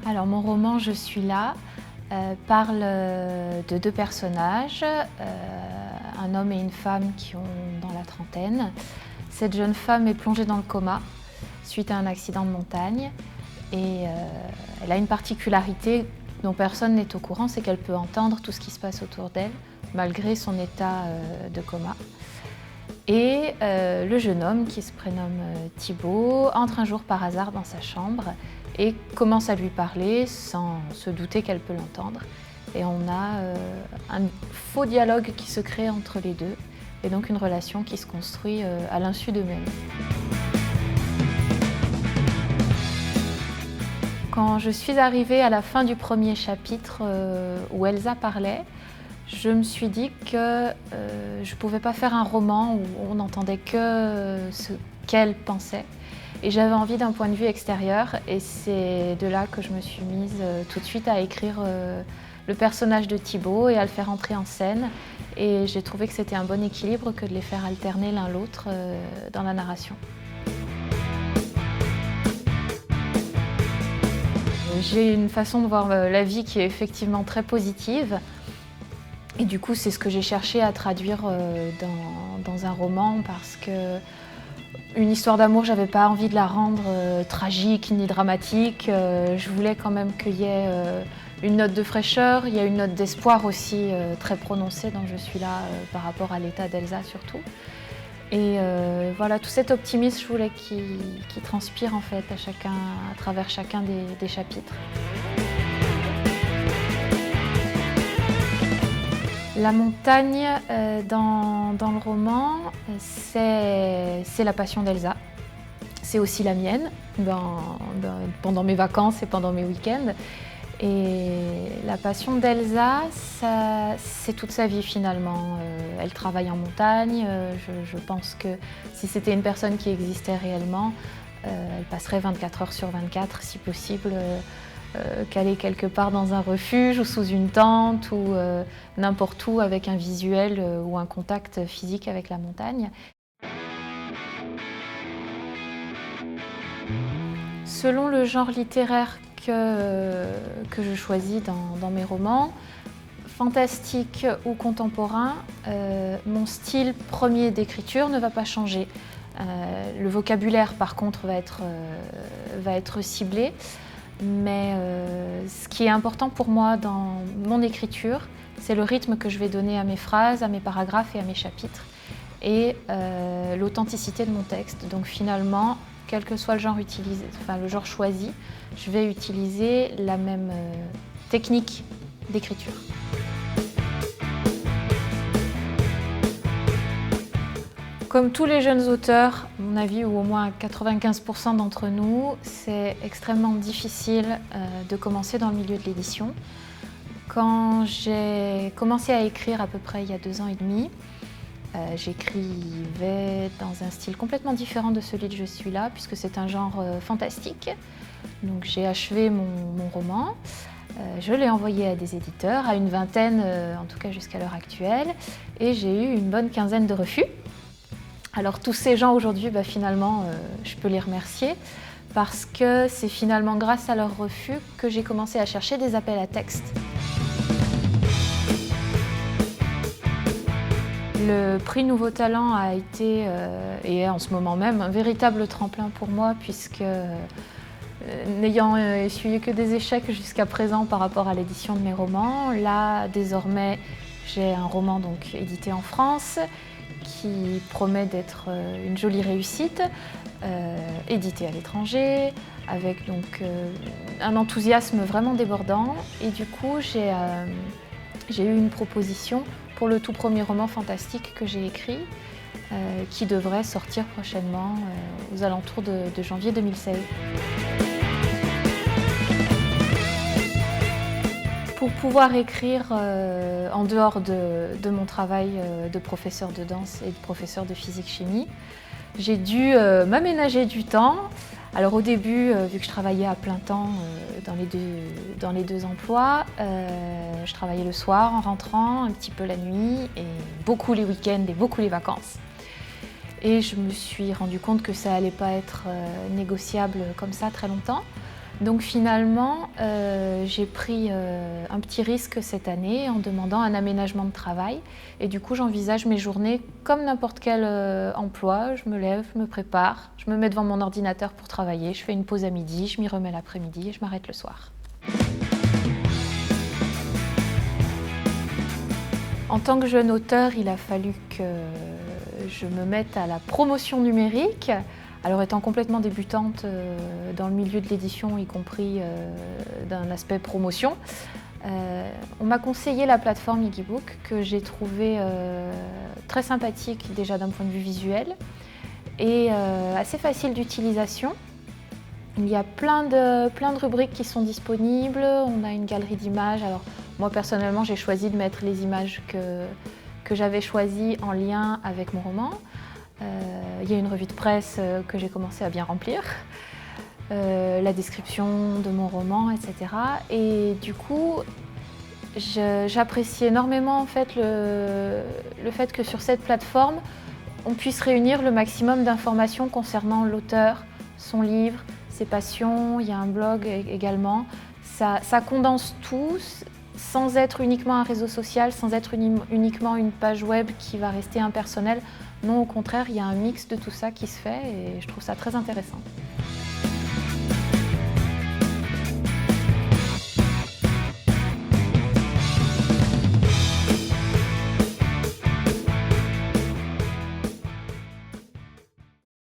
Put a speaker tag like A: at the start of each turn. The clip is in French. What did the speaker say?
A: Alors mon roman Je suis là parle de deux personnages, un homme et une femme qui ont dans la trentaine. Cette jeune femme est plongée dans le coma suite à un accident de montagne et elle a une particularité dont personne n'est au courant, c'est qu'elle peut entendre tout ce qui se passe autour d'elle malgré son état de coma. Et le jeune homme, qui se prénomme Thibaut, entre un jour par hasard dans sa chambre et commence à lui parler sans se douter qu'elle peut l'entendre. Et on a un faux dialogue qui se crée entre les deux et donc une relation qui se construit à l'insu d'eux-mêmes. Quand je suis arrivée à la fin du premier chapitre où Elsa parlait, je me suis dit que je ne pouvais pas faire un roman où on n'entendait que ce qu'elle pensait. Et j'avais envie d'un point de vue extérieur et c'est de là que je me suis mise tout de suite à écrire le personnage de Thibaut et à le faire entrer en scène. Et j'ai trouvé que c'était un bon équilibre que de les faire alterner l'un l'autre dans la narration. J'ai une façon de voir la vie qui est effectivement très positive. Et du coup, c'est ce que j'ai cherché à traduire dans un roman parce que une histoire d'amour, j'avais pas envie de la rendre tragique ni dramatique. Je voulais quand même qu'il y ait une note de fraîcheur. Il y a une note d'espoir aussi très prononcée dans Je suis là par rapport à l'état d'Elsa surtout. Et voilà, tout cet optimisme, je voulais qu'il transpire en fait à travers chacun des chapitres. La montagne, dans le roman, c'est la passion d'Elsa. C'est aussi la mienne, pendant mes vacances et pendant mes week-ends. Et la passion d'Elsa, c'est toute sa vie finalement. Elle travaille en montagne. Je pense que si c'était une personne qui existait réellement, elle passerait 24 heures sur 24, si possible, calée quelque part dans un refuge ou sous une tente ou n'importe où avec un visuel ou un contact physique avec la montagne. Selon le genre littéraire que je choisis dans mes romans, fantastique ou contemporain, mon style premier d'écriture ne va pas changer. Le vocabulaire par contre va être ciblé. Mais ce qui est important pour moi dans mon écriture, c'est le rythme que je vais donner à mes phrases, à mes paragraphes et à mes chapitres et l'authenticité de mon texte. Donc finalement, quel que soit le genre utilisé, le genre choisi, je vais utiliser la même technique d'écriture. Comme tous les jeunes auteurs, à mon avis, ou au moins 95% d'entre nous, c'est extrêmement difficile de commencer dans le milieu de l'édition. Quand j'ai commencé à écrire à peu près il y a 2 ans et demi, j'écrivais dans un style complètement différent de celui de Je suis là, puisque c'est un genre fantastique. Donc j'ai achevé mon roman, je l'ai envoyé à des éditeurs, à une vingtaine, en tout cas jusqu'à l'heure actuelle, et j'ai eu une bonne quinzaine de refus. Alors tous ces gens aujourd'hui, finalement, je peux les remercier parce que c'est finalement grâce à leur refus que j'ai commencé à chercher des appels à texte. Le prix Nouveau Talent a été, et est en ce moment même, un véritable tremplin pour moi puisque n'ayant essuyé que des échecs jusqu'à présent par rapport à l'édition de mes romans, là désormais j'ai un roman donc édité en France qui promet d'être une jolie réussite, édité à l'étranger, avec donc un enthousiasme vraiment débordant. Et du coup, j'ai eu une proposition pour le tout premier roman fantastique que j'ai écrit, qui devrait sortir prochainement aux alentours de janvier 2016. Pour pouvoir écrire en dehors de mon travail de professeur de danse et de professeur de physique-chimie, j'ai dû m'aménager du temps Alors au début, vu que je travaillais à plein temps dans les deux emplois, je travaillais le soir en rentrant, un petit peu la nuit, et beaucoup les week-ends et beaucoup les vacances. Et je me suis rendu compte que ça allait pas être négociable comme ça très longtemps. Donc finalement, j'ai pris un petit risque cette année en demandant un aménagement de travail. Et du coup, j'envisage mes journées comme n'importe quel emploi. Je me lève, je me prépare, je me mets devant mon ordinateur pour travailler, je fais une pause à midi, je m'y remets l'après-midi et je m'arrête le soir. En tant que jeune auteur, il a fallu que je me mette à la promotion numérique. Alors étant complètement débutante dans le milieu de l'édition, y compris d'un aspect promotion, on m'a conseillé la plateforme Igibook que j'ai trouvée très sympathique déjà d'un point de vue visuel et assez facile d'utilisation. Il y a plein de rubriques qui sont disponibles, on a une galerie d'images. Alors moi personnellement j'ai choisi de mettre les images que j'avais choisies en lien avec mon roman. Il y a une revue de presse que j'ai commencé à bien remplir, la description de mon roman, etc. Et du coup, j'apprécie énormément en fait, le fait que sur cette plateforme, on puisse réunir le maximum d'informations concernant l'auteur, son livre, ses passions. Il y a un blog également. Ça condense tout sans être uniquement un réseau social, sans être uniquement une page web qui va rester impersonnelle. Non, au contraire, il y a un mix de tout ça qui se fait et je trouve ça très intéressant.